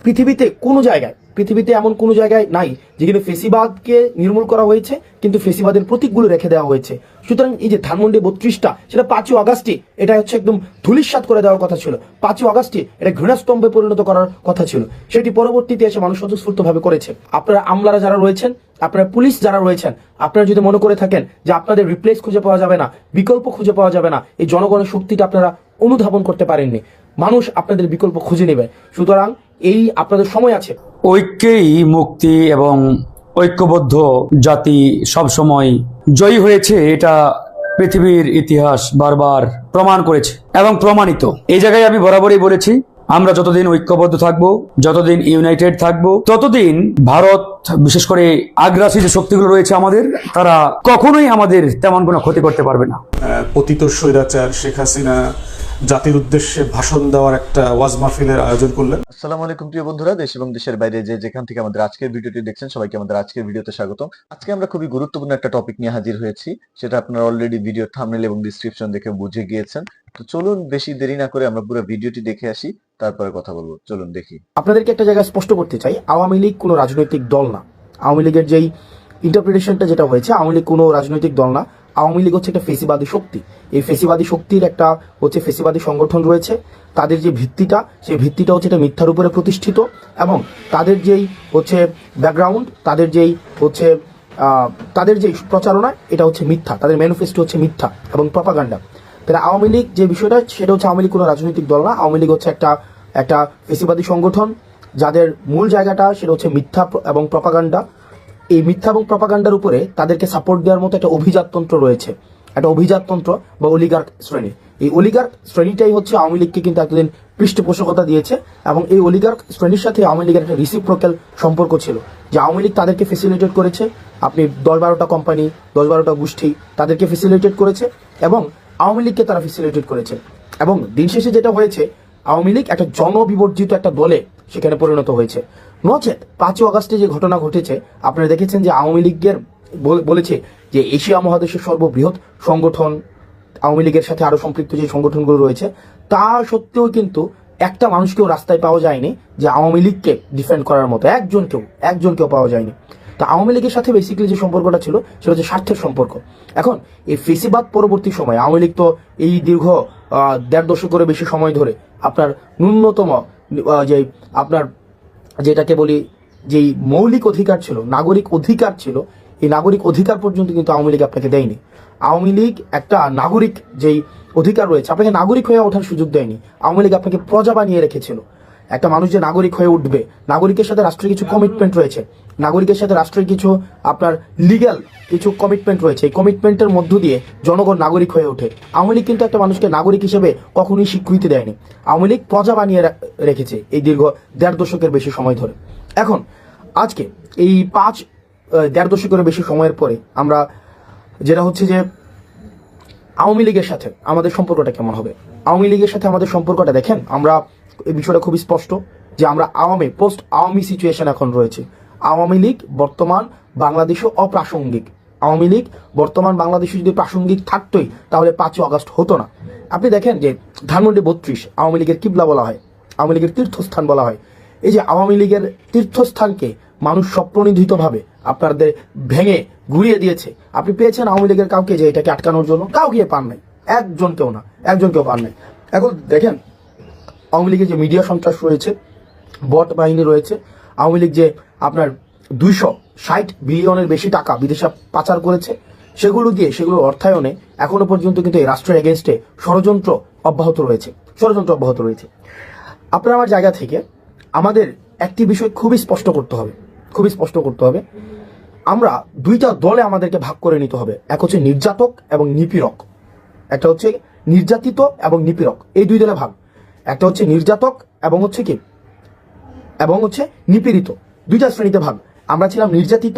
পৃথিবীতে এমন কোনো জায়গায় নাই যেখানে ফেসিবাদকে নির্মূল করা হয়েছে কিন্তু ফেসিবাদের প্রতীকগুলো রেখে দেওয়া হয়েছে। সুতরাং এই যে ধানমন্ডি 32টা, সেটা 5ই আগস্টে এটা হচ্ছে একদম ধূলিসাৎ করে দেওয়ার কথা ছিল। 5ই আগস্টে এটা ঘৃণাস্তম্ভে পরিণত করার কথা ছিল, সেটি পরবর্তীতে এসে মানুষ স্বতঃস্ফূর্তভাবে করেছে। আপনারা আমলারা যারা রয়েছেন, আপনারা পুলিশ যারা রয়েছেন, আপনারা যদি মনে করে থাকেন যে আপনাদের রিপ্লেস খুঁজে পাওয়া যাবে না, বিকল্প খুঁজে পাওয়া যাবে না, এই জনগণের শক্তিটা আপনারা অনুধাবন করতে পারেননি। মানুষ আপনাদের বিকল্প খুঁজে নেবে। সুতরাং এই আপনাদের সময় আছে। ঐক্যেই মুক্তি এবং ঐক্যবদ্ধ জাতি সবসময় জয়ী হয়েছে, এটা পৃথিবীর ইতিহাস বারবার প্রমাণ করেছে এবং প্রমাণিত। এই জায়গায় আমি বরাবরই বলেছি, আমরা যতদিন ঐক্যবদ্ধ থাকবো, যতদিন ইউনাইটেড থাকবো, ততদিন ভারত, বিশেষ করে আগ্রাসী যে শক্তিগুলো রয়েছে আমাদের, তারা কখনোই আমাদের তেমন কোনো ক্ষতি করতে পারবে না। পতিত স্বৈরাচার শেখ হাসিনা জাতির উদ্দেশ্যে ভাষণ দেওয়ার একটা ওয়াজ মাহফিলের আয়োজন করলেন। আসসালামু আলাইকুম প্রিয় বন্ধুরা, দেশ এবং দেশের বাইরে যে যেখান থেকে আমাদের আজকের ভিডিওটি দেখছেন, সবাইকে আমাদের আজকের ভিডিওতে স্বাগতম। আজকে আমরা খুবই গুরুত্বপূর্ণ একটা টপিক নিয়ে হাজির হয়েছি, সেটা আপনারা অলরেডি ভিডিওর থাম্বনেল এবং ডেসক্রিপশন দেখে বুঝে গিয়েছেন। তো চলুন বেশি দেরি না করে আমরা পুরো ভিডিওটি দেখে আসি, তারপরে কথা বলবো। চলুন দেখি। আপনাদেরকে একটা জায়গায় স্পষ্ট করতে চাই, আওয়ামী লীগ কোনো রাজনৈতিক দল না। আওয়ামী লীগের যেই ইন্টারপ্রিটেশনটা যেটা হয়েছে, আওয়ামী লীগ কোনো রাজনৈতিক দল না। আওয়ামী লীগ হচ্ছে একটা ফেসিবাদী শক্তি। এই ফেসিবাদী শক্তির একটা হচ্ছে ফেসিবাদী সংগঠন রয়েছে। তাদের যে ভিত্তিটা, সেই ভিত্তিটা হচ্ছে এটা মিথ্যার উপরে প্রতিষ্ঠিত, এবং তাদের যেই হচ্ছে ব্যাকগ্রাউন্ড, তাদের যেই প্রচারণা, এটা হচ্ছে মিথ্যা। তাদের ম্যানিফেস্টো হচ্ছে মিথ্যা এবং প্রপাগান্ডা। তাহলে আওয়ামী লীগ যে বিষয়টা, সেটা হচ্ছে আওয়ামী লীগ কোনো রাজনৈতিক দল না। আওয়ামী লীগ হচ্ছে একটা ফেসিবাদী সংগঠন, যাদের মূল জায়গাটা সেটা হচ্ছে মিথ্যা এবং প্রপাগান্ডা। এই মিথ্যা এবং প্রপাগান্ডার উপরে তাদেরকে সাপোর্ট দেওয়ার মতো একটা অভিজাততন্ত্র রয়েছে, একটা অভিজাততন্ত্র বা অলিগার্ক শ্রেণী। এই অলিগার্ক শ্রেণীটাই হচ্ছে আওয়ামী লীগকে কিন্তু এতদিন পৃষ্ঠপোষকতা দিয়েছে, এবং এই অলিগার্ক শ্রেণীর সাথে আওয়ামী লীগের একটা রিসিপ্রোক্যাল সম্পর্ক ছিল, যে আওয়ামী লীগ তাদেরকে ফেসিলিটেট করেছে। আপনি 10-12টা কোম্পানি, 10-12টা গোষ্ঠী তাদেরকে ফেসিলিটেট করেছে, এবং আওয়ামী লীগকে তারা ফেসিলিটেট করেছে। এবং দিন শেষে যেটা হয়েছে, আওয়ামী লীগ একটা জনবিবর্জিত একটা দলে সেখানে পরিণত হয়েছে। নচেত 5ই আগস্টে যে ঘটনা ঘটেছে, আপনারা দেখেছেন যে আওয়ামী লীগের বলেছে যে এশিয়া মহাদেশের সর্ববৃহৎ সংগঠন, আওয়ামী লীগের সাথে আরো সম্পৃক্ত যে সংগঠনগুলো রয়েছে, তা সত্ত্বেও কিন্তু একটা মানুষকেও রাস্তায় পাওয়া যায়নি যে আওয়ামী লীগকে ডিফেন্ড করার মতো একজনকেও পাওয়া যায়নি। তা আওয়ামী লীগের সাথে বেসিক্যালি যে সম্পর্কটা ছিল, সেটা হচ্ছে স্বার্থের সম্পর্ক। এখন এই ফেসিবাদ পরবর্তী সময় আওয়ামী লীগ তো এই দীর্ঘ 1.5 দশকেরও বেশি সময় ধরে আপনার ন্যূনতম যে আপনার যেটাকে বলি যেই মৌলিক অধিকার ছিল, নাগরিক অধিকার ছিল, এই নাগরিক অধিকার পর্যন্ত কিন্তু আওয়ামী লীগ আপনাকে দেয়নি। আওয়ামী লীগ একটা নাগরিক যেই অধিকার রয়েছে, আপনাকে নাগরিক হয়ে ওঠার সুযোগ দেয়নি। আওয়ামী লীগ আপনাকে প্রজা বানিয়ে রেখেছিল। একটা মানুষ যে নাগরিক হয়ে উঠবে, নাগরিকের সাথে রাষ্ট্রের কিছু কমিটমেন্ট রয়েছে, নাগরিকের সাথে রাষ্ট্রের কিছু আপনার লিগ্যাল কিছু কমিটমেন্ট রয়েছে। এই কমিটমেন্টের মধ্য দিয়ে জনগণ নাগরিক হয়ে ওঠে। আওয়ামী লীগ কিন্তু একটা মানুষকে নাগরিক হিসেবে কখনোই স্বীকৃতি দেয়নি। আওয়ামী লীগ প্রজা বানিয়ে রেখেছে এই দীর্ঘ 1.5 দশকের বেশি সময় ধরে। এখন আজকে এই 1.5 দশকের বেশি সময়ের পরে আমরা যেটা হচ্ছে যে আওয়ামী লীগের সাথে আমাদের সম্পর্কটা কেমন হবে। আওয়ামী লীগের সাথে আমাদের সম্পর্কটা দেখেন, আমরা এই বিষয়টা খুবই স্পষ্ট যে আমরা পোস্ট আওয়ামী সিচুয়েশন এখন রয়েছে। আওয়ামী লীগ বর্তমান বাংলাদেশে অপ্রাসঙ্গিক। আওয়ামী লীগ বর্তমান বাংলাদেশে যদি প্রাসঙ্গিক থাকতোই, তাহলে 5ই আগস্ট হতো না। আপনি দেখেন যে ধানমন্ডি 32 আওয়ামী লীগের কিবলা বলা হয়, আওয়ামী লীগের তীর্থস্থান বলা হয়। এই যে আওয়ামী লীগের তীর্থস্থানকে মানুষ স্বপ্রণোদিতভাবে আপনাদের ভেঙে ঘুরিয়ে দিয়েছে। আপনি পেয়েছেন আওয়ামী লীগের কাউকে যে এটাকে আটকানোর জন্য? কাউকে পান নাই, একজনকেও পান নাই। এখন দেখেন আওয়ামী লীগের যে মিডিয়া সন্ত্রাস রয়েছে, বট বাহিনী রয়েছে, আওয়ামী লীগ যে আপনার 260 বিলিয়নের বেশি টাকা বিদেশে পাচার করেছে, সেগুলোর অর্থায়নে এখনো পর্যন্ত কিন্তু এই রাষ্ট্রের এগেনস্টে ষড়যন্ত্র অব্যাহত রয়েছে। আপনার আমার জায়গা থেকে আমাদের একটি বিষয় খুবই স্পষ্ট করতে হবে। আমরা 2টা দলে আমাদেরকে ভাগ করে নিতে হবে। এক হচ্ছে নির্যাতক এবং নিপীড়ক, একটা হচ্ছে নির্যাতিত এবং নিপীড়ক। এই 2 দলে ভাগ। একটা হচ্ছে নির্যাতক এবং হচ্ছে নিপীড়িত, 2টা শ্রেণীতে ভাগ। আমরা ছিলাম নির্যাতিত,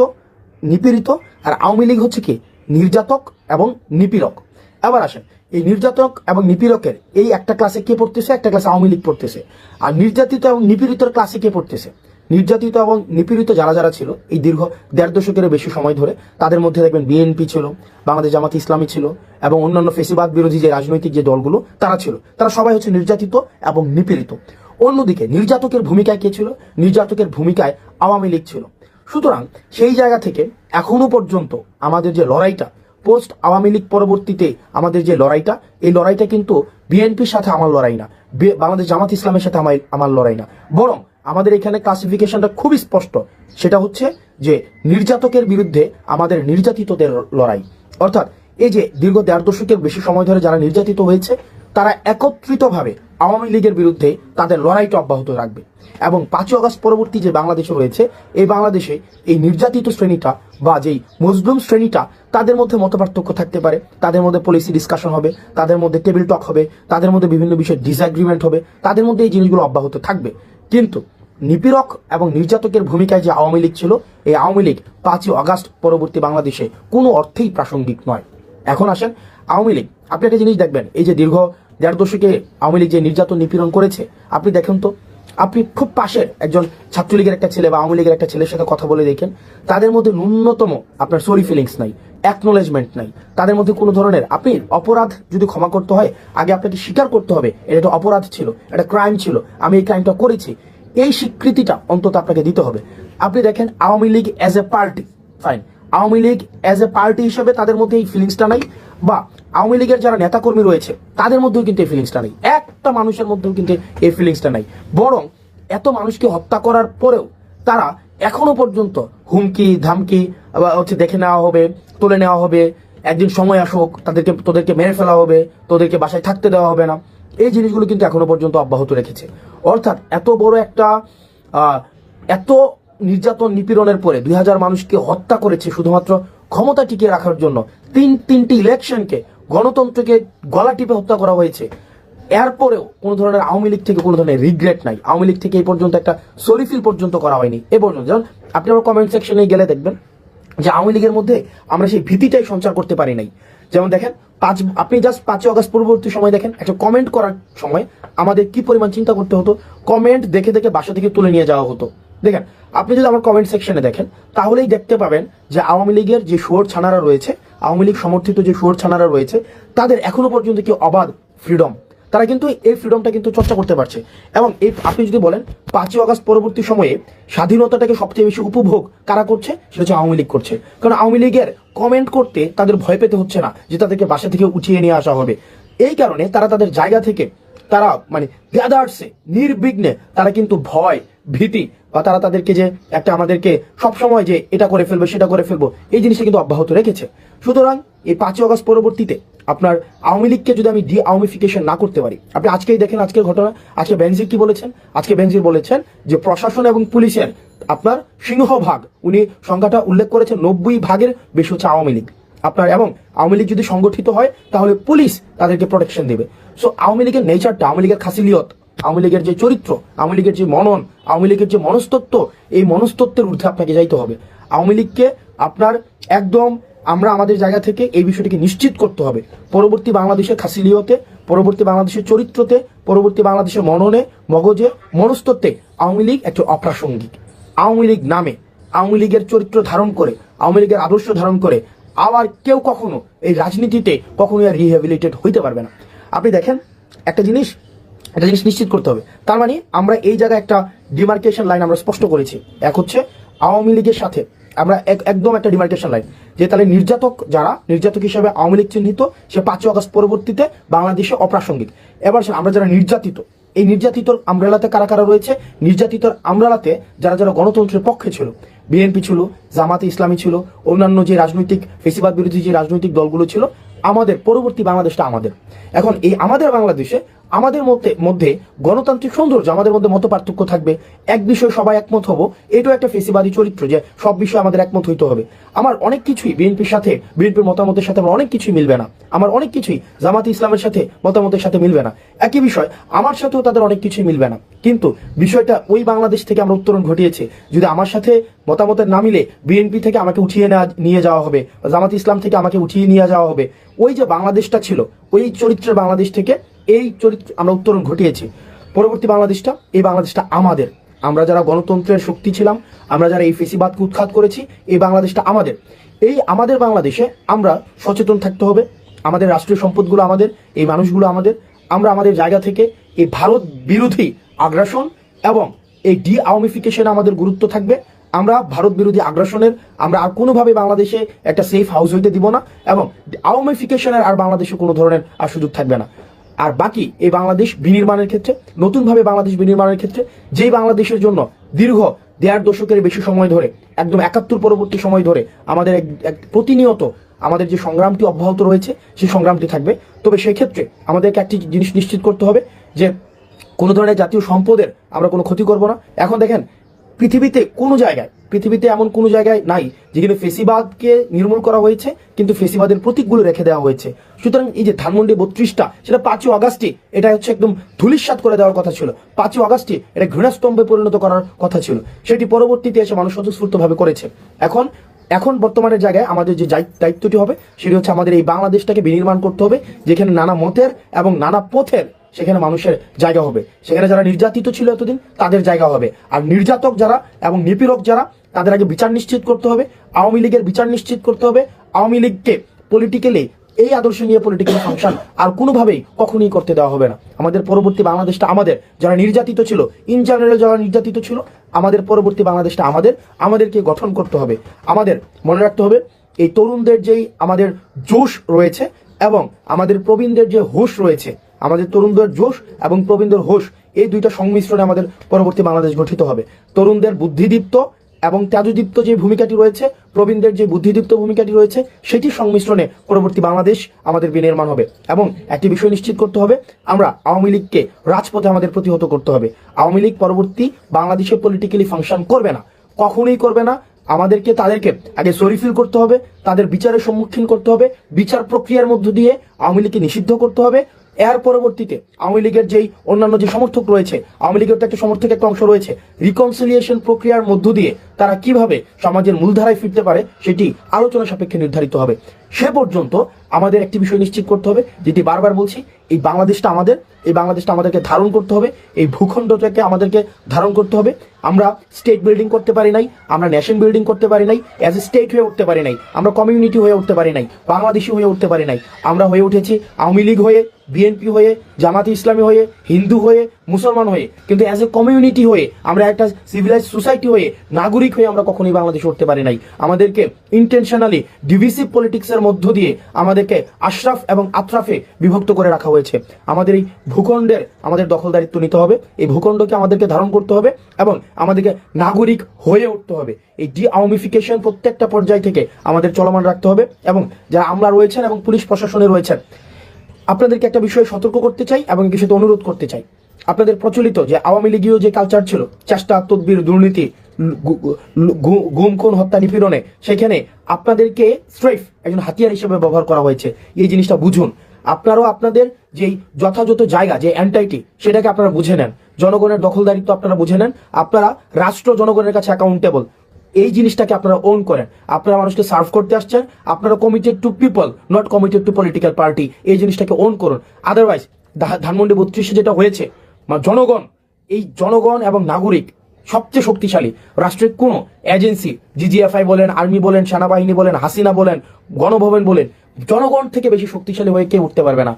নিপীড়িত, আর আওয়ামী লীগ হচ্ছে কি নির্যাতক এবং নিপীড়ক। এবার আসেন, এই নির্যাতক এবং নিপীড়কের এই একটা ক্লাসে কে পড়তেছে? একটা ক্লাসে আওয়ামী লীগ পড়তেছে। আর নির্যাতিত এবং নিপীড়িতর ক্লাসে কে পড়তেছে? নির্যাতিত এবং নিপীড়িত যারা ছিল এই দীর্ঘ 1.5 দশকের বেশি সময় ধরে, তাদের মধ্যে দেখবেন বিএনপি ছিল, বাংলাদেশ জামাত ইসলামী ছিল, এবং অন্যান্য ফেসিবাদ বিরোধী যে রাজনৈতিক যে দলগুলো তারা ছিল। তারা সবাই হচ্ছে নির্যাতিত এবং নিপীড়িত। অন্যদিকে নির্যাতকের ভূমিকায় কে ছিল? নির্যাতকের ভূমিকায় আওয়ামী লীগ ছিল। সুতরাং সেই জায়গা থেকে এখনো পর্যন্ত আমাদের যে লড়াইটা, পোস্ট আওয়ামী লীগ পরবর্তীতে আমাদের যে লড়াইটা, এই লড়াইটা কিন্তু বিএনপির সাথে আমার লড়াই না, বাংলাদেশ জামাত ইসলামের সাথে আমার লড়াই না, বরং আমাদের এখানে ক্লাসিফিকেশনটা খুবই স্পষ্ট। সেটা হচ্ছে যে নির্যাতকের বিরুদ্ধে আমাদের নির্যাতিতদের লড়াই। অর্থাৎ এই যে দীর্ঘ 1.5 দশকের বেশি সময় ধরে যারা নির্যাতিত হয়েছে, তারা একত্রিতভাবে আওয়ামী লীগের বিরুদ্ধে তাদের লড়াইটা অব্যাহত রাখবে। এবং 5ই আগস্ট পরবর্তী যে বাংলাদেশে রয়েছে, এই বাংলাদেশে এই নির্যাতিত শ্রেণীটা বা যেই মজলুম শ্রেণীটা, তাদের মধ্যে মতপার্থক্য থাকতে পারে, তাদের মধ্যে পলিসি ডিসকাশন হবে, তাদের মধ্যে টেবিল টক হবে, তাদের মধ্যে বিভিন্ন বিষয়ে ডিসএগ্রিমেন্ট হবে, তাদের মধ্যে এই জিনিসগুলো অব্যাহত থাকবে। কিন্তু নিপীড়ক এবং নির্যাতকের ভূমিকায় যে আওয়ামী লীগ ছিল, এই আওয়ামী লীগ 5ই আগস্ট পরবর্তী বাংলাদেশে কোনো অর্থেই প্রাসঙ্গিক নয়। এখন আসেন আওয়ামী লীগ। আপনি একটা জিনিস দেখবেন, এই যে দীর্ঘ 1.5 দশকে আওয়ামী লীগ যে নির্যাতন নিপীড়ন করেছে, আপনি দেখেন তো, আপনি খুব পাশের একজন ছাত্রলীগের একটা ছেলে বা আওয়ামী লীগের একটা ছেলের সাথে কথা বলে দেখেন, তাদের মধ্যে ন্যূনতম আপনার সরি ফিলিংস নাই, অ্যাকনোলেজমেন্ট নাই, তাদের মধ্যে কোনো ধরনের, আপনি অপরাধ যদি ক্ষমা করতে হয়, আগে আপনাকে স্বীকার করতে হবে এটা একটা অপরাধ ছিল, একটা ক্রাইম ছিল, আমি এই ক্রাইমটা করেছি, এই স্বীকৃতিটা অন্তত আপনাকে দিতে হবে। আপনি দেখেন Awami League as a party, fine, Awami League as a party হিসেবে তাদের মধ্যে এই ফিলিংসটা নাই, বা আওয়ামী লীগের যারা নেতাকর্মী রয়েছে তাদের মধ্যেও কিন্তু এই ফিলিংসটা নেই, একটা মানুষের মধ্যেও কিন্তু এই ফিলিংসটা নাই। বরং এত মানুষকে হত্যা করার পরেও তারা এখনো পর্যন্ত হুমকি ধামকি হচ্ছে দেখে নেওয়া হবে, তুলে নেওয়া হবে, একদিন সময় আসুক তোদেরকে মেরে ফেলা হবে, তোদেরকে বাসায় থাকতে দেওয়া হবে না, এই জিনিসগুলো কিন্তু এখনো পর্যন্ত অব্যাহত রেখেছে। অর্থাৎ এত বড় একটা এত নির্যাতন নিপীড়নের পরে 2000 মানুষকে হত্যা করেছে শুধুমাত্র ক্ষমতা টিকিয়ে রাখার জন্য, তিনটি ইলেকশনকে, গণতন্ত্রকে গলা টিপে হত্যা করা হয়েছে। এরপরেও কোনো ধরনের আওয়ামী লীগ থেকে কোনো ধরনের রিগ্রেট নাই, আওয়ামী লীগ থেকে এই পর্যন্ত একটা সরি ফিল পর্যন্ত করা হয়নি এ পর্যন্ত। যেমন আপনি আমার কমেন্ট সেকশনে গেলে দেখবেন যে আওয়ামী লীগের মধ্যে আমরা সেই ভীতিটাই সঞ্চার করতে পারি নাই। যেমন দেখেন আপনি জাস্ট 5ই আগস্ট পরবর্তী সময় দেখেন, একটা কমেন্ট করার সময় আমাদের কি পরিমাণ চিন্তা করতে হতো, কমেন্ট দেখে দেখে বাসা থেকে তুলে নিয়ে যাওয়া হতো। দেখেন আপনি যদি আমার কমেন্ট সেকশনে দেখেন, তাহলেই দেখতে পাবেন যে আওয়ামী লীগের যে শুয়োর ছানারা রয়েছে, আওয়ামী লীগ সমর্থিত যে শুয়োর ছানারা রয়েছে, তাদের এখনো পর্যন্ত কি অবাধ ফ্রিডম, তারা কিন্তু এই ফ্রিডমটা কিন্তু চর্চা করতে পারছে। এবং এই আপনি যদি বলেন 5ই আগস্ট পরবর্তী সময়ে স্বাধীনতাটাকে সবচেয়ে বেশি উপভোগ কারা করছে, সেটা হচ্ছে আওয়ামী লীগ করছে। কারণ আওয়ামী লীগের কমেন্ট করতে তাদের ভয় পেতে হচ্ছে না যে তাদেরকে বাসা থেকে উঠিয়ে নিয়ে আসা হবে। এই কারণে তারা তাদের জায়গা থেকে তারা মানে গ্যাদার্সে নির্বিঘ্নে তারা কিন্তু ভয় ভীতি বা তারা তাদেরকে যে একটা আমাদেরকে সবসময় যে এটা করে ফেলবো সেটা করে ফেলবো, এই জিনিসটা কিন্তু অব্যাহত রেখেছে। সুতরাং এই 5ই আগস্ট পরবর্তীতে আপনার আওয়ামী লীগকে যদি আমি ডি আওয়ামিফিকেশন না করতে পারি, আপনি আজকেই দেখেন আজকের ঘটনা, আজকে বেনজির কি বলেছেন, আজকে বেনজির বলেছেন যে প্রশাসন এবং পুলিশের আপনার সিংহভাগ, উনি সংখ্যাটা উল্লেখ করেছেন 90 ভাগের বেশি হচ্ছে আওয়ামী লীগ আপনার। এবং আওয়ামী লীগ যদি সংগঠিত হয় তাহলে পুলিশ তাদেরকে প্রোটেকশন দেবে। সো আওয়ামী লীগের নেচারটা, আওয়ামী লীগের খাসিলিয়ত, আওয়ামী লীগের যে চরিত্র, আওয়ামী লীগের যে মনন, আওয়ামী লীগের যে মনস্তত্ত্ব, এই মনস্তত্ত্বের ঊর্ধ্বে আপনাকে যাইতে হবে। আওয়ামী লীগকে আপনার একদম আমরা আমাদের জায়গা থেকে এই বিষয়টিকে নিশ্চিত করতে হবে, পরবর্তী বাংলাদেশের খাসিলিয়তে, পরবর্তী বাংলাদেশের চরিত্রতে, পরবর্তী বাংলাদেশের মননে, মগজে, মনস্তত্ত্বে আওয়ামী লীগ একটা অপ্রাসঙ্গিক। আওয়ামী লীগ নামে, আওয়ামী লীগের চরিত্র ধারণ করে, আওয়ামী লীগের আদর্শ ধারণ করে আবার কেউ কখনো এই রাজনীতিতে কখনোই আর রিহ্যাবিলিটেট হইতে পারবে না। আপনি দেখেন একটা জিনিস নিশ্চিত করতে হবে, তার মানে আমরা এই জায়গায় একটা ডিমার্কেশন লাইন আমরা স্পষ্ট করেছি। এক হচ্ছে আওয়ামী লীগের সাথে আমরা একদম একটা ডিমার্কেশন লাইন, যে তাহলে নির্যাতক হিসেবে আওয়ামী লীগ চিহ্নিত, সে 5ই আগস্ট পরবর্তীতে বাংলাদেশে অপ্রাসঙ্গিক। এবার আমরা যারা নির্যাতিত, এই নির্যাতিতর আমব্রেলাতে কারা কারা রয়েছে, নির্যাতিতর আমব্রেলাতে যারা যারা গণতন্ত্রের পক্ষে ছিল, বিএনপি ছিল, জামাতে ইসলামী ছিল, অন্যান্য যে রাজনৈতিক ফেসিবাদ বিরোধী যে রাজনৈতিক দলগুলো ছিল, আমাদের পরবর্তী বাংলাদেশটা আমাদের। এখন এই আমাদের বাংলাদেশে আমাদের মধ্যে গণতান্ত্রিক সৌন্দর্য, আমাদের মধ্যে মত পার্থক্য থাকবে, এক বিষয়ে সবাই একমত হব, এটাও একটা ফেসিবাদী চরিত্র যে সব বিষয়ে আমাদের একমত হইতে হবে। আমার অনেক কিছুই বিএনপির মতামতের সাথে আমার অনেক কিছুই মিলবে না, আমার অনেক কিছুই জামাতে ইসলামের সাথে মতামতের সাথে মিলবে না, একই বিষয় আমার সাথেও তাদের অনেক কিছুই মিলবে না। কিন্তু বিষয়টা ওই বাংলাদেশ থেকে আমরা উত্তরণ ঘটিয়েছি, যদি আমার সাথে মতামতের না মিলে বিএনপি থেকে আমাকে উঠিয়ে নিয়ে যাওয়া হবে, জামাতে ইসলাম থেকে আমাকে উঠিয়ে নিয়ে যাওয়া হবে, ওই যে বাংলাদেশটা ছিল, ওই চরিত্রের বাংলাদেশ থেকে এই চরিত্র আমরা উত্তরণ ঘটিয়েছি। পরবর্তী বাংলাদেশটা, এই বাংলাদেশটা আমাদের, আমরা যারা গণতন্ত্রের শক্তি ছিলাম, আমরা যারা এই ফেসিবাদকে উৎখাত করেছি, এই বাংলাদেশটা আমাদের। এই আমাদের বাংলাদেশে আমরা সচেতন থাকতে হবে, আমাদের রাষ্ট্রীয় সম্পদগুলো আমাদের, এই মানুষগুলো আমাদের, আমরা আমাদের জায়গা থেকে এই ভারত বিরোধী আগ্রাসন এবং এই ডি আওয়ামিফিকেশনে আমাদের গুরুত্ব থাকবে। আমরা ভারত বিরোধী আগ্রাসনের আমরা আর কোনোভাবে বাংলাদেশে একটা সেফ হাউস হইতে দিব না, এবং আওয়ামিফিকেশনের আর বাংলাদেশে কোনো ধরনের আর সুযোগ থাকবে না। আর বাকি এই বাংলাদেশ বিনির্মাণের ক্ষেত্রে, নতুনভাবে বাংলাদেশ বিনির্মাণের ক্ষেত্রে, যেই বাংলাদেশের জন্য দীর্ঘ 1.5 দশকের বেশি সময় ধরে, একদম 71 পরবর্তী সময় ধরে আমাদের প্রতিনিয়ত আমাদের যে সংগ্রামটি অব্যাহত রয়েছে সেই সংগ্রামটি থাকবে। তবে সেই ক্ষেত্রে আমাদেরকে একটি জিনিস নিশ্চিত করতে হবে যে কোনো ধরনের জাতীয় সম্পদের আমরা কোনো ক্ষতি করব না। এখন দেখেন, পৃথিবীতে এমন কোনো জায়গায় নাই যেখানে ফেসিবাদকে নির্মূল করা হয়েছে কিন্তু ফেসিবাদের প্রতীকগুলো রেখে দেওয়া হয়েছে। সুতরাং এই যে ধানমন্ডি 32টা, সেটা 5ই আগস্টে এটা হচ্ছে একদম ধূলিসাৎ করে দেওয়ার কথা ছিল। 5ই আগস্টে এটা ঘৃণাস্তম্ভে পরিণত করার কথা ছিল, সেটি পরবর্তীতে এসে মানুষ স্বতঃস্ফূর্তভাবে করেছে। এখন বর্তমানের জায়গায় আমাদের যে দায়িত্বটি হবে সেটি হচ্ছে আমাদের এই বাংলাদেশটাকে বিনির্মাণ করতে হবে, যেখানে নানা মতের এবং নানা পথের সেখানে মানুষের জায়গা হবে। সেখানে যারা নির্যাতিত ছিল এতদিন তাদের জায়গা হবে, আর নির্যাতক যারা এবং নিপীড়ক যারা তাদের আগে বিচার নিশ্চিত করতে হবে। আওয়ামী লীগের বিচার নিশ্চিত করতে হবে। আওয়ামী লীগকে পলিটিক্যালি এই আদর্শ নিয়ে পলিটিক্যাল ফাংশন আর কোনোভাবেই কখনোই করতে দেওয়া হবে না। আমাদের পরবর্তী বাংলাদেশটা আমাদের, যারা নির্যাতিত ছিল, ইন জেনারেল যারা নির্যাতিত ছিল, আমাদের পরবর্তী বাংলাদেশটা আমাদেরকে গঠন করতে হবে। আমাদের মনে রাখতে হবে এই তরুণদের যেই আমাদের জোশ রয়েছে এবং আমাদের প্রবীণদের যে হোশ রয়েছে, আমাদের তরুণদের জোশ এবং প্রবীণদের হোশ, এই দুইটা সংমিশ্রণে আমাদের পরবর্তী বাংলাদেশ গঠিত হবে। তরুণদের বুদ্ধিদীপ্ত এবং তেজদীপ্ত যে ভূমিকাটি রয়েছে, প্রবীণদের যে বুদ্ধিদীপ্ত ভূমিকাটি রয়েছে, সেটির সংমিশ্রণে পরবর্তী বাংলাদেশ আমাদের বিনির্মাণ হবে। এবং একটি বিষয় নিশ্চিত করতে হবে, আমরা আওয়ামী লীগকে রাজপথে আমাদের প্রতিহত করতে হবে। আওয়ামী লীগ পরবর্তী বাংলাদেশে পলিটিক্যালি ফাংশন করবে না, কখনোই করবে না। তাদেরকে আগে সরিফিল করতে হবে, তাদের বিচারের সম্মুখীন করতে হবে, বিচার প্রক্রিয়ার মধ্য দিয়ে আওয়ামী লীগকে নিষিদ্ধ করতে হবে। এর পরবর্তীতে আওয়ামী লীগের যেই অন্যান্য যে সমর্থক রয়েছে, আওয়ামী লীগের তো একটা সমর্থক একটা অংশ রয়েছে, রিকনসিলিয়েশন প্রক্রিয়ার মধ্য দিয়ে তারা কিভাবে সমাজের মূলধারায় ফিরতে পারে সেটি আলোচনা সাপেক্ষে নির্ধারিত হবে। সে পর্যন্ত আমাদের একটি বিষয় নিশ্চিত করতে হবে, যেটি বারবার বলছি, এই বাংলাদেশটা আমাদেরকে ধারণ করতে হবে, এই ভূখণ্ডটাকে আমাদেরকে ধারণ করতে হবে। আমরা স্টেট বিল্ডিং করতে পারি নাই, আমরা নেশন বিল্ডিং করতে পারি নাই, অ্যাজ এ স্টেট হয়ে উঠতে পারি নাই, আমরা কমিউনিটি হয়ে উঠতে পারি নাই, বাংলাদেশি হয়ে উঠতে পারি নাই। আমরা হয়ে উঠেছি আওয়ামী লীগ হয়ে, বিএনপি হয়ে, জামাতে ইসলামী হয়ে, হিন্দু হয়ে, মুসলমান হয়ে, কিন্তু অ্যাজ এ কমিউনিটি হয়ে, আমরা একটা সিভিলাইজ সোসাইটি হয়ে, নাগরিক হয়ে আমরা কখনোই বাংলাদেশে উঠতে পারি নাই। আমাদেরকে ইন্টেনশনালি ডিভিসিভ পলিটিক্সের মধ্য দিয়ে আমাদেরকে আশরাফ এবং আতরাফে বিভক্ত করে রাখা হয়েছে। আমাদের এই ভূখণ্ডের আমাদের দখলদারিত্ব নিতে হবে, এই ভূখণ্ডকে আমাদেরকে ধারণ করতে হবে এবং আমাদেরকে নাগরিক হয়ে উঠতে হবে। এই ডি আওয়ামিফিকেশন প্রত্যেকটা পর্যায় থেকে আমাদের চলমান রাখতে হবে। এবং যারা আমলা রয়েছেন এবং পুলিশ প্রশাসনে রয়েছেন, আপনাদেরকে একটা বিষয়ে সতর্ক করতে চাই এবং বিষয়তে অনুরোধ করতে চাই। আপনাদের প্রচলিত যে আওয়ামী লীগীয় যে কালচার ছিল, চেষ্টা, তদবির, দুর্নীতি, গুম, খুন, হত্যা, নিপীড়নে, সেখানে আপনাদেরকে স্ট্রেফ একজন হাতিয়ার হিসেবে ব্যবহার করা হয়েছে। এই জিনিসটা বুঝুন। আপনারাও আপনাদের যেই যথাযথ জায়গা, যে এন্টাইটি, সেটাকে আপনারা বুঝে নেন। জনগণের দখলদারিত্ব আপনারা বুঝে নেন। আপনারা রাষ্ট্র জনগণের কাছে অ্যাকাউন্টেবল, এই জিনিসটাকে আপনারা ওন করেন। আপনারা মানুষকে সার্ভ করতে আসছেন, আপনারা committed two people, not committed two political party. এই জিনিসটাকে ওন করুন। আদারওয়াইজ ধানমন্ডি 32-এ যেটা হয়েছে, জনগণ এবং নাগরিক সবচেয়ে শক্তিশালী রাষ্ট্রের কোনো এজেন্সি, জিজিএফআই বলেন, আর্মি বলেন, সেনাবাহিনী বলেন, হাসিনা বলেন, গণভবন বলেন, জনগণ থেকে বেশি শক্তিশালী হয়ে কেউ উঠতে পারবে না।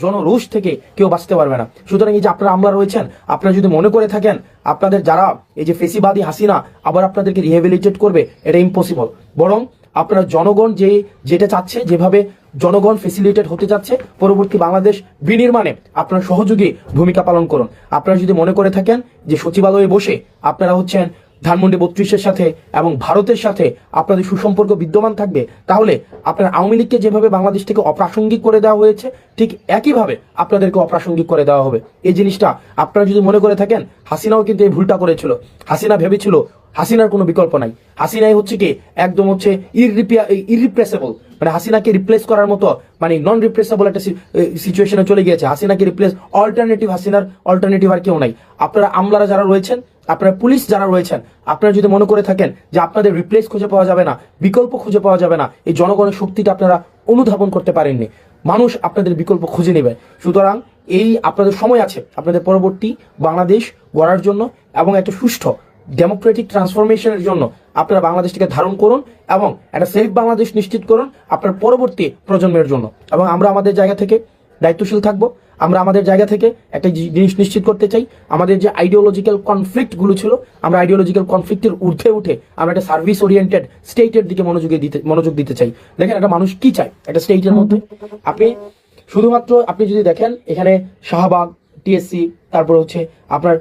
জনরোষ থেকে কেউ বাঁচতে পারবে না। সুতরাং এই যে আপনারা আমলা রয়েছেন, আপনারা যদি মনে করে থাকেন আপনাদের যারা এই যে ফেসিবাদী হাসিনা আবার আপনাদেরকে রিহেবিলিটেট করবে, এটা ইম্পসিবল। বরং আপনারা জনগণ যেটা চাচ্ছে, যেভাবে জনগণ ফেসিলিটেট হতে যাচ্ছে, পরবর্তী বাংলাদেশ বিনির্মাণে আপনারা সহযোগী ভূমিকা পালন করুন। আপনারা যদি মনে করে থাকেন যে সচিবালয়ে বসে আপনারা হচ্ছেন ধানমন্ডি 32-এর সাথে এবং ভারতের সাথে আপনাদের সুসম্পর্ক বিদ্যমান থাকবে, তাহলে আপনার আওয়ামী লীগকে যেভাবে বাংলাদেশ থেকে অপ্রাসঙ্গিক করে দেওয়া হয়েছে, ঠিক একইভাবে আপনাদেরকে অপ্রাসঙ্গিক করে দেওয়া হবে। এই জিনিসটা আপনারা যদি মনে করে থাকেন, হাসিনাও কিন্তু এই ভুলটা করেছিল। হাসিনা ভেবেছিল হাসিনার কোনো বিকল্প নাই। হাসিনাই হচ্ছে কি একদম হচ্ছে ইররিপ্লেসেবল, মানে হাসিনাকে রিপ্লেস করার মতো, মানে নন রিপ্লেসেবল একটা সিচুয়েশনে চলে গিয়েছে। হাসিনাকে রিপ্লেস, হাসিনার অল্টারনেটিভ আর কেউ নাই। আপনারা আমলারা যারা রয়েছেন, আপনারা পুলিশ যারা রয়েছেন, আপনারা যদি মনে করে থাকেন যে আপনাদের রিপ্লেস খুঁজে পাওয়া যাবে না, বিকল্প খুঁজে পাওয়া যাবে না, এই জনগণের শক্তিটা আপনারা অনুধাবন করতে পারেননি। মানুষ আপনাদের বিকল্প খুঁজে নেবে। সুতরাং এই আপনাদের সময় আছে আপনাদের পরবর্তী বাংলাদেশ গড়ার জন্য এবং একটা সুষ্ঠু ডেমোক্রেটিক ট্রান্সফরমেশনের জন্য আপনারা বাংলাদেশটিকে ধারণ করুন এবং একটা সেফ বাংলাদেশ নিশ্চিত করুন আপনার পরবর্তী প্রজন্মের জন্য। এবং আমরা আমাদের জায়গা থেকে দায়িত্বশীল থাকবো। আমরা আমাদের জায়গা থেকে একটা জিনিস নিশ্চিত করতে চাই, আমাদের যে আইডিওলজিক্যাল কনফ্লিক্টগুলো ছিল, আমরা আইডিওলজিক্যাল কনফ্লিক্টের ঊর্ধ্বে উঠে আমরা একটা সার্ভিস ওরিয়েন্টেড স্টেটের দিকে মনোযোগ দিতে চাই। দেখেন একটা মানুষ কি চায় একটা স্টেটের মধ্যে, আপনি শুধুমাত্র আপনি যদি দেখেন এখানে শাহবাগ, টিএসসি, তারপর আপনার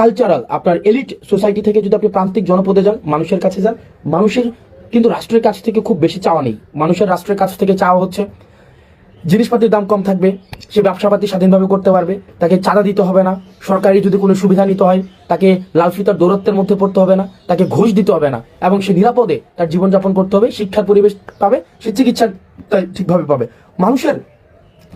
কালচারাল, আপনার এলিট সোসাইটি থেকে যদি আপনি প্রান্তিক জনপদে যান, মানুষের কাছে যান, মানুষের কিন্তু রাষ্ট্রের কাছ থেকে খুব বেশি চাওয়া নেই। মানুষের রাষ্ট্রের কাছ থেকে চাওয়া হচ্ছে জিনিসপাতির দাম কম থাকবে, সে ব্যবসাপাতি স্বাধীনভাবে করতে পারবে, তাকে চাঁদা দিতে হবে না, সরকারি যদি কোনো সুবিধা নিতে হয় তাকে লাল ফিতার দৌরত্বের মধ্যে পড়তে হবে না, তাকে ঘুষ দিতে হবে না, এবং সে নিরাপদে তার জীবনযাপন করতে হবে, শিক্ষার পরিবেশ পাবে, সে চিকিৎসা ঠিকভাবে পাবে। মানুষের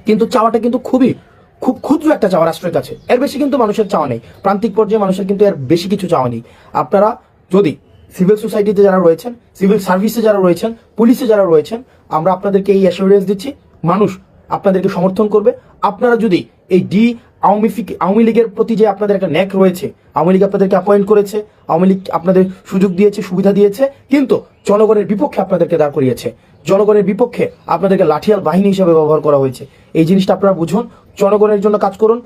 কিন্তু চাওয়াটা কিন্তু খুব ক্ষুদ্র একটা চাওয়া রাষ্ট্রের কাছে, এর বেশি কিন্তু মানুষের চাওয়া নেই। প্রান্তিক পর্যায়ে মানুষের কিন্তু এর বেশি কিছু চাওয়া নেই। আপনারা যদি সিভিল সোসাইটিতে যারা রয়েছেন, সিভিল সার্ভিসে যারা রয়েছেন, পুলিশে যারা রয়েছেন, আমরা আপনাদেরকে এই অ্যাসুরেন্স দিচ্ছি, মানুষ আপনাদেরকে সমর্থন করবে। আপনারা যদি এই আওয়ামী লীগের প্রতি যে আপনাদের একটা ন্যাক রয়েছে, আওয়ামী লীগ আপনাদেরকে অ্যাপয়েন্ট করেছে, আওয়ামী লীগ আপনাদের সুযোগ দিয়েছে, সুবিধা দিয়েছে, কিন্তু জনগণের বিপক্ষে আপনাদেরকে দাঁড় করিয়েছে, জনগণের বিপক্ষে আপনাদেরকে লাঠিয়াল বাহিনী হিসেবে ব্যবহার করা হয়েছে। এই জিনিসটা আপনারা বুঝুন, জনগণের জন্য কাজ করুন,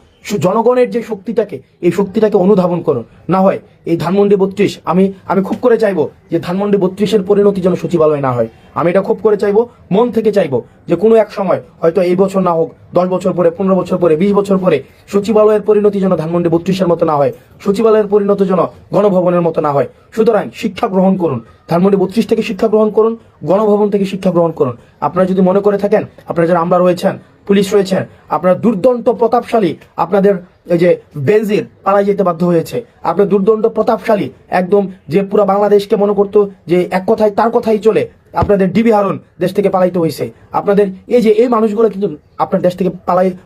জনগণের যে শক্তিটাকে, এই শক্তিটাকে অনুধাবন করুন। না হয় এই ধানমন্ডি 32, আমি খুব করে চাইবো যে ধানমন্ডি 32-এর পরিণতি যেন সচিবালয় না হয়। আমি এটা খুব করে চাইবো, মন থেকে চাইবো যে কোনো এক সময়, হয়তো এই বছর না হোক, 10 বছর পরে, 15 বছর পরে, 20 বছর পরে সচিবালয়ের পরিণতি যেন ধানমন্ডি 32-এর মতো না হয়, সচিবালয়ের পরিণতি যেন গণভবনের মতো না হয়। সুতরাং শিক্ষা গ্রহণ করুন, ধানমন্ডি 32 থেকে শিক্ষা গ্রহণ করুন, গণভবন থেকে শিক্ষা গ্রহণ করুন। আপনারা যদি মনে করে থাকেন, আপনারা যারা আমরা রয়েছেন, পুলিশ রয়েছেন, আপনারা দুর্দন্ত প্রতাপশালী, আপনাদের এই যে বেনজির পালাই যেতে বাধ্য হয়েছে, আপনার দুর্দন্ত প্রতাপশালী একদম, যে পুরো বাংলাদেশকে মনে করতো যে এক কথায় তার কথাই চলে, আপনাদের ডিবি হারুন দেশ থেকে পালাইতে হয়েছে। আপনাদের এই মানুষগুলো কিন্তু আপনার দেশ থেকে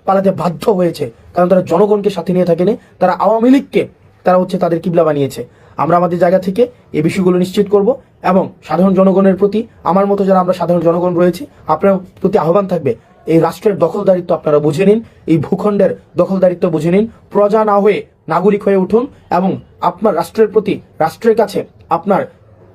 পালাতে বাধ্য হয়েছে, কারণ তারা জনগণকে সাথে নিয়ে থাকেনি, তারা আওয়ামী লীগকে তারা তাদের কিবলা বানিয়েছে। আমরা আমাদের জায়গা থেকে এই বিষয়গুলো নিশ্চিত করব, এবং সাধারণ জনগণের প্রতি, আমার মতো যারা আমরা সাধারণ জনগণ রয়েছি, আপনার প্রতি আহ্বান থাকবে, এই রাষ্ট্রের দখলদারিত্ব আপনারা বুঝে নিন, এই ভূখণ্ডের দখলদারিত্ব বুঝে নিন, প্রজা না হয়ে নাগরিক হয়ে উঠুন, এবং আপনার রাষ্ট্রের প্রতি, রাষ্ট্রের কাছে আপনার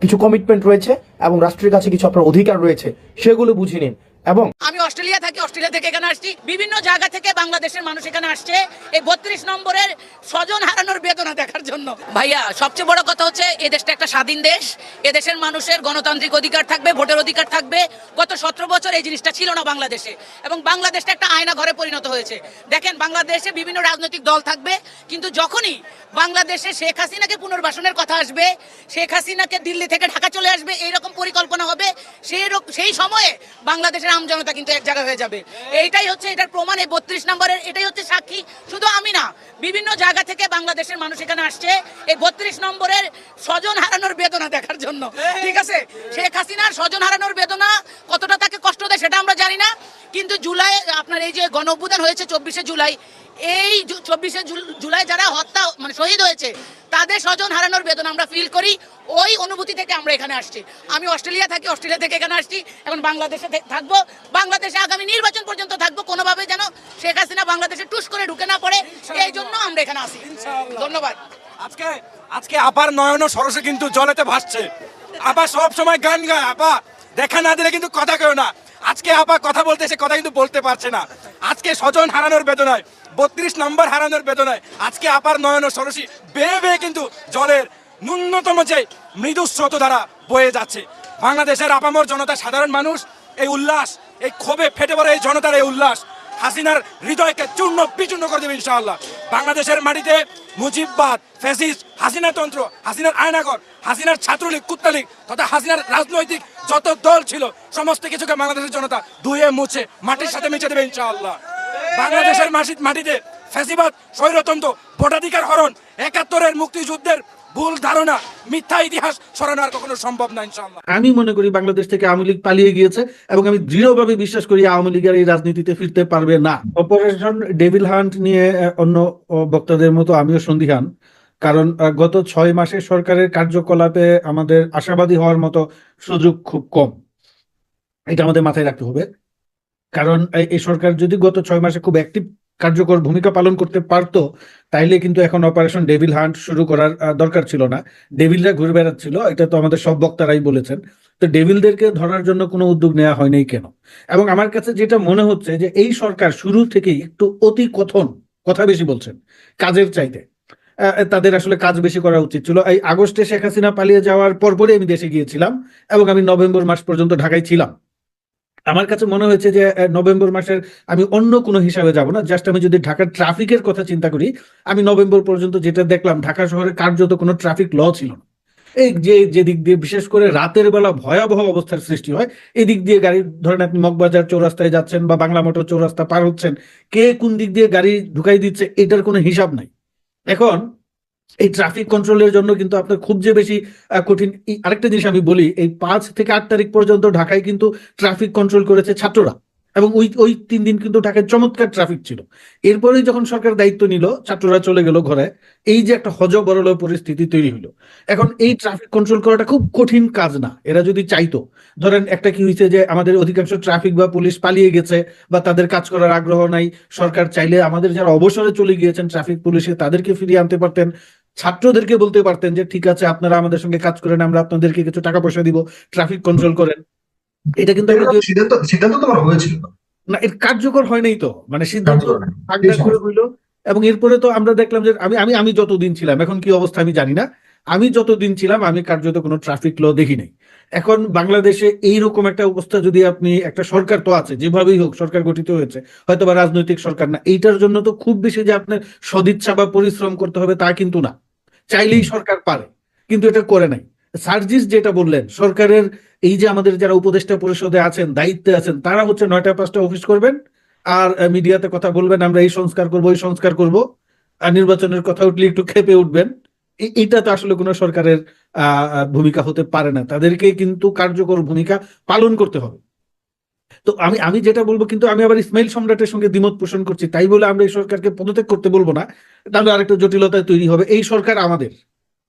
কিছু কমিটমেন্ট রয়েছে, এবং রাষ্ট্রের কাছে কিছু আপনার অধিকার রয়েছে, সেগুলো বুঝে নিন। এবং আমি অস্ট্রেলিয়া থাকি, অস্ট্রেলিয়া থেকে এখানে আসছি, বিভিন্ন জায়গা থেকে বাংলাদেশের মানুষ এখানে আসছে এই 32 নম্বরের স্বজন হারানোর বেদনা দেখার জন্য। ভাইয়া, সবচেয়ে বড় কথা হচ্ছে এই দেশটা একটা স্বাধীন দেশ, এদেশের মানুষের গণতান্ত্রিক অধিকার থাকবে, ভোটের অধিকার থাকবে। গত 17 বছর এই জিনিসটা ছিল না বাংলাদেশে, এবং বাংলাদেশটা একটা আয়না ঘরে পরিণত হয়েছে। দেখেন, বাংলাদেশে বিভিন্ন রাজনৈতিক দল থাকবে, কিন্তু যখনই বাংলাদেশে শেখ হাসিনাকে পুনর্বাসনের কথা আসবে, শেখ হাসিনাকে দিল্লি থেকে ঢাকা চলে আসবে, এইরকম পরিকল্পনা হবে, সেই সময়ে বাংলাদেশের আমজনতা কিন্তু এক জায়গা হয়ে যাবে। এইটাই হচ্ছে এটার প্রমাণ, এই 32 নম্বরের এটাই হচ্ছে সাক্ষী। শুধু আমি না, বিভিন্ন জায়গা থেকে বাংলাদেশের মানুষ এখানে আসছে এই 32 নম্বরের স্বজন হারানোর বেদনা দেখার জন্য। ঠিক আছে, শেখ হাসিনার স্বজন হারানোর বেদনা কতটা তাকে কষ্ট দেয় সেটা আমরা জানি না, কিন্তু জুলাই, আপনার এই যে গণ অভ্যুত্থান হয়েছে 24শে জুলাই, এই 24শে জুলাই যারা শহীদ হয়েছে, তাদের স্বজন হারানোর বেদনা আমরা ফিল করি। ওই অনুভূতি থেকে আমরা এখানে আসছি। আমি অস্ট্রেলিয়া থাকি, অস্ট্রেলিয়া থেকে এখানে আসছি, এখন বাংলাদেশে থাকবো, বাংলাদেশে আগামী নির্বাচন পর্যন্ত থাকবো, কোনোভাবে যেন শেখ হাসিনা বাংলাদেশে টুস করে ঢুকে না পড়ে, এই জন্য আমরা এখানে আসি। ধন্যবাদ। আজকে আপার নয়ন সরসে কিন্তু জলেতে ভাসছে। আপা সব সময় গান গায়, আপা দেখা না দিলে কিন্তু কথা কেউ না। আজকে আপা কথা বলতে, সে কথা কিন্তু বলতে পারছে না। আজকে স্বজন হারানোর বেদনায়, 32 নম্বর হারানোর বেদনায় আজকে আপার নয়ন সরসী বেয়ে বেয়ে কিন্তু জলের ন্যূনতম যে মৃদু স্রোত দ্বারা বয়ে যাচ্ছে। বাংলাদেশের আপামর জনতা, সাধারণ মানুষ, এই উল্লাস, এই ক্ষোভে ফেটে পড়ে এই জনতার এই উল্লাস হাসিনার হৃদয়কে চূর্ণ বিচূর্ণ করে দেবে ইনশাআল্লাহ। বাংলাদেশের মাটিতে মুজিববাদ, ফ্যাসিস্ট, হাসিনা তন্ত্র, হাসিনার আয়নাঘর, হাসিনার ছাত্রলীগ, কুত্তালীগ তথা হাসিনার রাজনৈতিক যত দল ছিল, সমস্ত কিছুকে বাংলাদেশের জনতা ধুয়ে মুছে মাটির সাথে মিশে দেবে ইনশাআল্লাহ। বাংলাদেশের মাটিতে ফ্যাসিবাদ, স্বৈরতন্ত্র, ভোটাধিকার হরণ, 71-এর মুক্তিযুদ্ধের ভুল ধারণা, মিথ্যা ইতিহাস সরানো আর কখনো সম্ভব না ইনশাআল্লাহ। আমি মনে করি বাংলাদেশ থেকে আওয়ামী লীগ পালিয়ে গিয়েছে, এবং আমি দৃঢ়ভাবে বিশ্বাস করি আওয়ামী লীগের এই রাজনীতিতে ফিরতে পারবে না। অপারেশন ডেভিল হান্ট নিয়ে অন্য বক্তাদের মতো আমিও সন্দিহান, কারণ গত 6 মাসে সরকারের কার্যকলাপে আমাদের আশাবাদী হওয়ার মতো সুযোগ খুব কম। এটা আমাদের মাথায় রাখতে হবে, কারণ এই সরকার যদি গত 6 মাসে খুব অ্যাক্টিভ কার্যকর ভূমিকা পালন করতে পারতো, তাইলে কিন্তু এখন অপারেশন ডেভিল হান্ট শুরু করার দরকার ছিল না। ডেভিলরা ঘুরে বেড়াচ্ছিল, এটা তো আমাদের সব বক্তারাই বলেছেন। তো ডেভিলদেরকে ধরার জন্য কোনো উদ্যোগ নেওয়া হয়নি কেন? এবং আমার কাছে যেটা মনে হচ্ছে যে এই সরকার শুরু থেকেই একটু অতি কথা বেশি বলছেন কাজের চাইতে। তাদের আসলে কাজ বেশি করা উচিত ছিল। এই আগস্টে শেখ হাসিনা পালিয়ে যাওয়ার পরপরই আমি দেশে গিয়েছিলাম এবং আমি নভেম্বর মাস পর্যন্ত ঢাকায় ছিলাম। আমার কাছে মনে হয়েছে যে নভেম্বর মাসের আমি অন্য কোনো হিসাবে যাব না, জাস্ট আমি যদি ঢাকার ট্রাফিকের কথা চিন্তা করি, আমি নভেম্বর পর্যন্ত যেটা দেখলাম ঢাকা শহরে কার্যত কোনো ট্রাফিক ল ছিল না। এই যে দিক দিয়ে বিশেষ করে রাতের বেলা ভয়াবহ অবস্থার সৃষ্টি হয়, এদিক দিয়ে গাড়ি ধরেন আপনি মগবাজার চৌরাস্তায় যাচ্ছেন বা বাংলা মোটর চৌরাস্তা পার হচ্ছেন, কে কোন দিক দিয়ে গাড়ি ঢুকাই দিচ্ছে এটার কোনো হিসাব নাই। এখন এই ট্রাফিক কন্ট্রোলের জন্য কিন্তু আপনার খুব যে বেশি কঠিন। আরেকটা জিনিস আমি বলি, এই 5 থেকে 8 তারিখ পর্যন্ত ঢাকায় কিন্তু ট্রাফিক কন্ট্রোল করেছে ছাত্ররা, এবং ওই 3 দিন কিন্তু ঢাকায় চমৎকার ট্রাফিক ছিল। এরপরেই যখন সরকার দায়িত্ব নিল, ছাত্ররা চলে গেল ঘরে, এই যে একটা হযবরল পরিস্থিতি তৈরি হলো। এখন এই ট্রাফিক কন্ট্রোল করাটা খুব কঠিন কাজ না, এরা যদি চাইতো। ধরেন একটা কি হয়েছে যে আমাদের অধিকাংশ ট্রাফিক বা পুলিশ পালিয়ে গেছে বা তাদের কাজ করার আগ্রহ নাই, সরকার চাইলে আমাদের যারা অবসরে চলে গিয়েছেন ট্রাফিক পুলিশে তাদেরকে ফিরিয়ে আনতে পারতেন, ছাত্রদেরকে বলতে পারতেন যে ঠিক আছে আপনারা আমাদের সঙ্গে কাজ করেন, আমরা আপনাদেরকে কিছু টাকা পয়সা দিব, ট্রাফিক কন্ট্রোল করেন। এটা কিন্তু সিদ্ধান্ত তো করা হয়েছিল না, এর কার্যকর হয় নাই তো, মানে সিদ্ধান্ত আগডাক করে হইলো। এবং এরপরে তো আমরা দেখলাম যে আমি আমি আমি যতদিন ছিলাম, এখন কি অবস্থা আমি জানি না, আমি যতদিন ছিলাম আমি কার্যত কোনো ট্রাফিক ল দেখি নাই। এখন বাংলাদেশে এইরকম একটা অবস্থা, যদি আপনি একটা সরকার তো আছে, যেভাবেই হোক সরকার গঠিত হয়েছে, হয়তো বা রাজনৈতিক সরকার না, এইটার জন্য তো খুব বেশি যে আপনার সদিচ্ছা বা পরিশ্রম করতে হবে তা কিন্তু না, চাইলেই সরকার পারে, কিন্তু এটা করে নাই। সার্জিস যেটা বললেন, সরকারের এই যে আমাদের যারা উপদেষ্টা পরিষদে আছেন, দায়িত্বে আছেন, তারা হচ্ছে 9টা 5টা অফিস করবেন আর মিডিয়াতে কথা বলবেন, আমরা এই সংস্কার করব ওই সংস্কার করব, আর নির্বাচনের কথা উঠলে একটু খেপে উঠবেন। এটা তো আসলে কোনো সরকারের ভূমিকা হতে পারে না, তাদেরকে কিন্তু কার্যকর ভূমিকা পালন করতে হবে। তো আমি যেটা বলবো, কিন্তু আমি আবার ইসমাইল সম্রাটের সঙ্গে দ্বিমত পোষণ করছি, তাই বলে আমরা এই সরকারকে পদত্যাগ করতে বলবো না, তাহলে আরেকটা জটিলতা তৈরি হবে। এই সরকার আমাদের,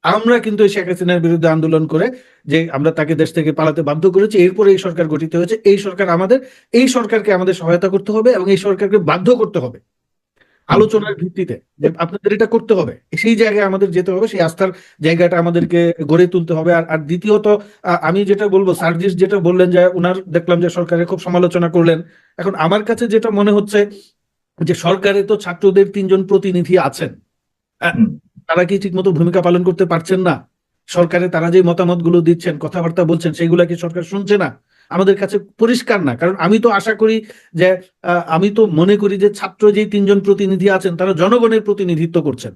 আমরা কিন্তু শেখ হাসিনার বিরুদ্ধে আন্দোলন করে যে আমরা তাকে দেশ থেকে পালাতে বাধ্য করেছি, এরপরে এই সরকার গঠিত হয়েছে, এই সরকার আমাদের, এই সরকারকে আমাদের সহায়তা করতে হবে এবং এই সরকারকে বাধ্য করতে হবে আলোচনার ভিত্তিতে যে আপনাদের এটা করতে হবে, সেই জায়গায় আমাদের যেতে হবে, সেই আস্থার জায়গাটা আমাদেরকে গড়ে তুলতে হবে। আর দ্বিতীয়ত আমি যেটা বলবো, সার্জিস যেটা বললেন যে উনার দেখলাম যে সরকারের খুব সমালোচনা করলেন। এখন আমার কাছে যেটা মনে হচ্ছে যে সরকারে তো ছাত্রদের 3 জন প্রতিনিধি আছেন, তারা কি ঠিকমতো ভূমিকা পালন করতে পারছেন না? সরকারে তারা যে মতামতগুলো দিচ্ছেন, কথাবার্তা বলছেন, সেইগুলা কি সরকার শুনছে না? আমাদের কাছে পরিষ্কার না। কারণ আমি তো আশা করি যে আমি তো মনে করি যে ছাত্র যে 3 জন প্রতিনিধি আছেন তারা জনগণের প্রতিনিধিত্ব করছেন,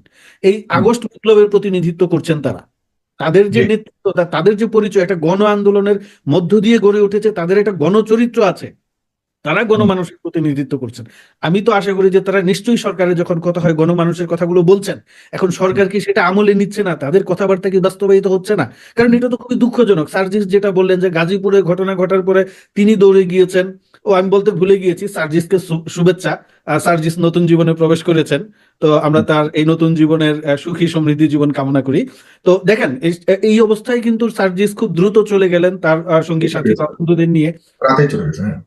এই আগস্ট বিপ্লবের প্রতিনিধিত্ব করছেন তারা। তাদের যে নেতৃত্ব, তাদের যে পরিচয়, একটা গণ আন্দোলনের মধ্য দিয়ে গড়ে উঠেছে, তাদের একটা গণচরিত্র আছে, তারা গণমানুষের প্রতিনিধিত্ব করছেন। আমি তো আশা করি যে তারা নিশ্চয়ই সরকারের যখন কথা হয় গণমানুষের কথাগুলো বলছেন। এখন সরকার কি সেটা আমলে নিচ্ছে না? তাদের কথাবার্তা কি বাস্তবায়িত হচ্ছে না? কারণ এটা তো খুবই দুঃখজনক। সার্জিস যেটা বললেন যে গাজীপুরে ঘটনা ঘটার পরে তিনি দৌড়ে গিয়েছেন, আমি বলতে ভুলে গিয়েছি, সার্জিসকে শুভেচ্ছা, সার্জিস নতুন জীবনে প্রবেশ করেছেন, তো আমরা তার এই নতুন জীবনের সুখী সমৃদ্ধি জীবন কামনা করি। তো দেখেন এই অবস্থায় কিন্তু সার্জিস খুব দ্রুত চলে গেলেন তার সঙ্গী সাথী বন্ধুদের নিয়ে,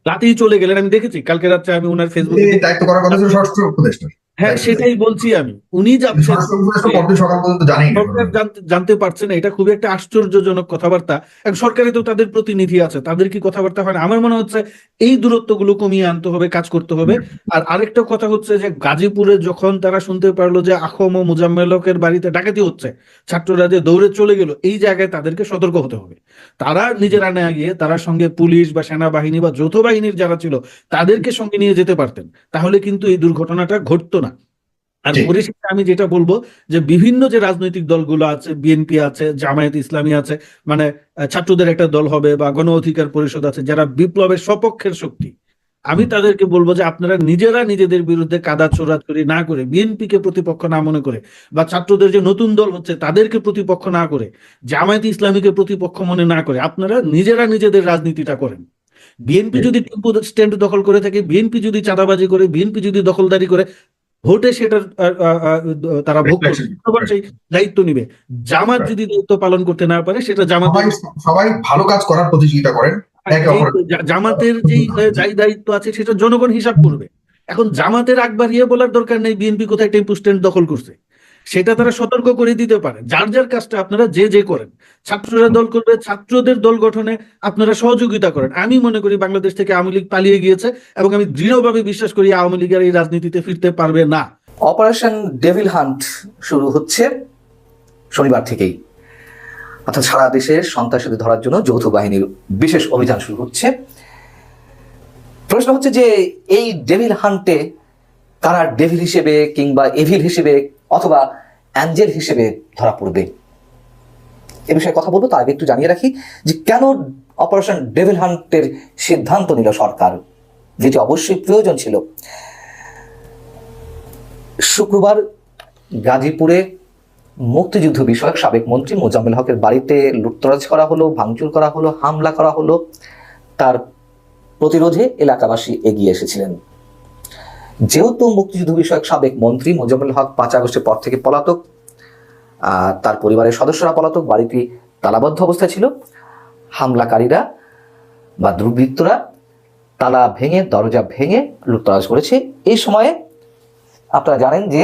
রাতেই চলে গেলেন। আমি দেখেছি কালকে রাত্রে, আমি ওনার ফেসবুকে দায়িত্ব করার কথা ছিল স্বরাষ্ট্র উপদেষ্টা। হ্যাঁ, সেটাই বলছি আমি, উনি যাচ্ছেন, সকাল পর্যন্ত জানি সরকার জানতে পারছে না, এটা খুবই একটা আশ্চর্যজনক কথাবার্তা। সরকারে তো তাদের প্রতিনিধি আছে, তাদের কি কথাবার্তা হয় না? আমার মনে হচ্ছে এই দূরত্বগুলো কমিয়ে আনতে হবে, কাজ করতে হবে। আর আরেকটা কথা হচ্ছে যে গাজীপুরে যখন তারা শুনতে পারলো যে আখম ও মুজাম্মেলকের বাড়িতে ডাকাতি হচ্ছে, ছাত্ররা যে দৌড়ে চলে গেল, এই জায়গায় তাদেরকে সতর্ক হতে হবে। তারা নিজেরা না গিয়ে তারা সঙ্গে পুলিশ বা সেনাবাহিনী বা যৌথ বাহিনীর যারা ছিল তাদেরকে সঙ্গে নিয়ে যেতে পারতেন, তাহলে কিন্তু এই দুর্ঘটনাটা ঘটতো না। আর পরিশেষে আমি যেটা বলবো যে বিভিন্ন যে রাজনৈতিক দলগুলো আছে, বিএনপি আছে, জামায়াত ইসলামী আছে, মানে ছাত্রদের একটা দল হবে বা গণ অধিকার পরিষদ আছে, যারা বিপ্লবের সপক্ষের শক্তি, আমি তাদেরকে বলবো যে আপনারা নিজেরা নিজেদের বিরুদ্ধে কাদা ছোড়াছুড়ি না করে, বিএনপিকে প্রতিপক্ষ না মনে করে, বা ছাত্রদের যে নতুন দল হচ্ছে তাদেরকে প্রতিপক্ষ না করে, জামায়াত ইসলামীকে প্রতিপক্ষ মনে না করে, আপনারা নিজেরা নিজেদের রাজনীতিটা করেন। বিএনপি যদি টেম্পো স্ট্যান্ড দখল করে থাকে, বিএনপি যদি চাঁদাবাজি করে, বিএনপি যদি দখলদারি করে, ভোটে সেটার তারা ভোগ করবে, সেই দায়িত্ব নিবে। জামাত যদি দায়িত্ব পালন করতে না পারে, সেটা জামাত, সবাই ভালো কাজ করার প্রতিযোগিতা করেন, জামাতের যেই দায়িত্ব আছে সেটা জনগণ হিসাব করবে। এখন জামাতের আগ বাড়িয়ে বলার দরকার নেই বিএনপি কোথায় টেম্পো স্ট্যান্ড দখল করছে, সেটা তারা সতর্ক করে দিতে পারে। যার যার কাজটা আপনারা যে যে করেন, ছাত্ররা দল করবে, ছাত্রদের দল গঠনে আপনারা সহযোগিতা করেন। আমি মনে করি বাংলাদেশ থেকে আওয়ামী লীগ পালিয়ে গিয়েছে এবং আমি দৃঢ়ভাবে বিশ্বাস করি আওয়ামী লীগ আর এই রাজনীতিতে ফিরতে পারবে না। অপারেশন ডেভিল হান্ট শুরু হচ্ছে শনিবার থেকেই, অর্থাৎ সারা দেশে সন্ত্রাসীদের ধরার জন্য যৌথ বাহিনীর বিশেষ অভিযান শুরু হচ্ছে। প্রশ্ন হচ্ছে যে এই ডেভিল হান্টে কারা ডেভিল হিসেবে কিংবা এভিল হিসেবে অথবা অ্যাঞ্জেল হিসেবে ধরা পড়বে, এ বিষয়ে কথা বলবো। তার আগে একটু জানিয়ে রাখি যে কেন অপারেশন ডেভিল হান্টের সিদ্ধান্ত নিল সরকার, যেটি অবশ্যই প্রয়োজন ছিল। শুক্রবার গাজীপুরে মুক্তিযুদ্ধ বিষয়ক সাবেক মন্ত্রী মোজাম্মেল হকের বাড়িতে লুটতরাজ করা হলো, ভাঙচুর করা হলো, হামলা করা হলো। তার প্রতিরোধে এলাকাবাসী এগিয়ে এসেছিলেন। যেহেতু মুক্তিযুদ্ধ বিষয়ক সাবেক মন্ত্রী মোজাম্মেল হক 5 আগস্টের পর থেকে পলাতক, তার পরিবারের সদস্যরা পলাতক, বাড়িটি তালাবদ্ধ অবস্থায় ছিল। হামলাকারীরা বা দুর্বৃত্তরা তালা ভেঙে, দরজা ভেঙে লুটতরাজ করেছে। এই সময়ে আপনারা জানেন যে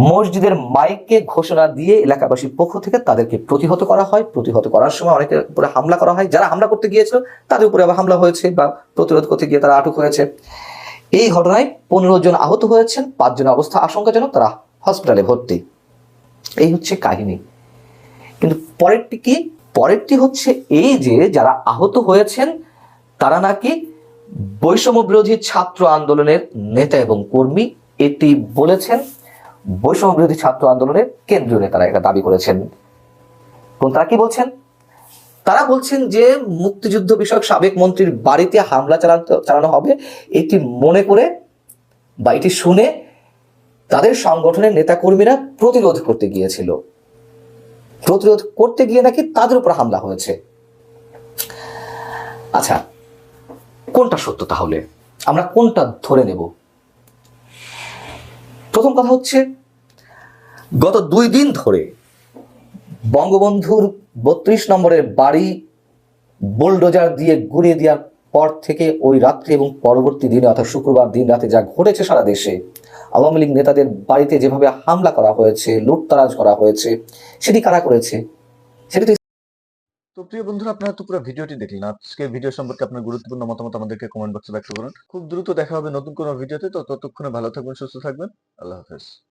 মসজিদের মাইকে ঘোষণা দিয়ে এলাকাবাসীর পক্ষ থেকে তাদেরকে প্রতিহত করা হয়। প্রতিহত করার সময় অনেকের উপরে হামলা করা হয়। যারা হামলা করতে গিয়েছিল তাদের উপরে আবার হামলা হয়েছে বা প্রতিরোধ করতে গিয়ে তারা আটক হয়েছে। এই ঘটনায় 15 জন আহত হয়েছেন, 5 জনের অবস্থা আশঙ্কাজনক, তারা হসপিটালে ভর্তি। এই হচ্ছে কাহিনী। কিন্তু পরেরটি কি? পরেরটি হচ্ছে এই যে যারা আহত হয়েছেন তারা নাকি বৈষম্য বিরোধী ছাত্র আন্দোলনের নেতা এবং কর্মী, এটি বলেছেন বৈষম্য বিরোধী ছাত্র আন্দোলনের কেন্দ্রীয় নেতারা এটা দাবি করেছেন। কোন তারা কি বলছেন? তারা বলছেন যে মুক্তিযুদ্ধ বিষয়ক সাবেক মন্ত্রীর বাড়িতে হামলা চালানো হবে এটি মনে করে বা এটি শুনে তাদের সংগঠনের নেতাকর্মীরা প্রতিরোধ করতে গিয়েছিল। প্রতিরোধ করতে গিয়ে নাকি তাদের উপর হামলা হয়েছে। আচ্ছা, কোনটা সত্য তাহলে? আমরা কোনটা ধরে নেব? প্রথম কথা হচ্ছে, গত 2 দিন ধরে বঙ্গবন্ধুর 32 নম্বরের বাড়ি বুলডোজার দিয়ে গুঁড়িয়ে দেওয়ার পর থেকে ওই রাত্রে এবং পরবর্তী দিনে অর্থাৎ শুক্রবার দিন রাতে যা ঘটেছে সারা দেশে, আওয়ামী লীগ নেতাদের বাড়িতে যেভাবে হামলা করা হয়েছে, লুটতরাজ করা হয়েছে, সেটি কারা করেছে সেটি তো। তো প্রিয় বন্ধুরা, আপনারা তো পুরো ভিডিওটি দেখলেন। আজকের ভিডিও সম্পর্কে আপনার গুরুত্বপূর্ণ মতামত আমাদেরকে কমেন্ট বক্সে ব্যক্ত করুন। খুব দ্রুত দেখা হবে নতুন কোনো ভিডিওতে। তো ততক্ষণে ভালো থাকবেন, সুস্থ থাকবেন। আল্লাহ হাফেজ।